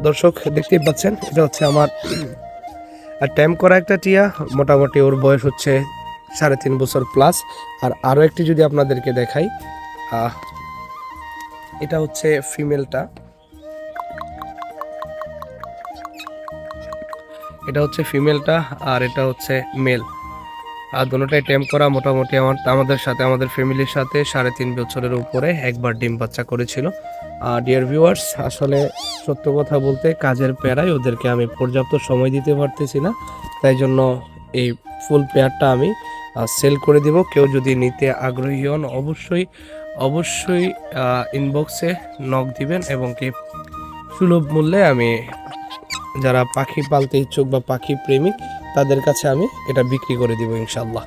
দর্শক দেখতেই পাচ্ছেন, এটা হচ্ছে আমার ট্যাম করা একটা টিয়া। মোটামুটি ওর বয়স হচ্ছে 3.5 বছর প্লাস। আর আরও একটি যদি আপনাদেরকে দেখাই, এটা হচ্ছে ফিমেলটা, এটা হচ্ছে ফিমেলটা আর এটা হচ্ছে মেল। আর দুটোটাই টেম করা। মোটামুটি আমাদের সাথে, আমাদের ফ্যামিলির সাথে 3.5 বছরের উপরে একবার ডিম বাচ্চা করেছিল। ডিয়ার ভিউয়ার্স, আসলে সত্য কথা বলতে কাজের পেয়ারায় ওদেরকে আমি পর্যাপ্ত সময় দিতে পারতেছি না, তাই জন্য এই ফুল পেয়ারটা আমি সেল করে দিব। কেউ যদি নিতে আগ্রহী হন অবশ্যই ইনবক্সে নক দিবেন, এবং কি সুলভ মূল্যে আমি যারা পাখি পালতে ইচ্ছুক বা পাখি প্রেমিক তাদের কাছে আমি এটা বিক্রি করে দিব ইনশাল্লাহ।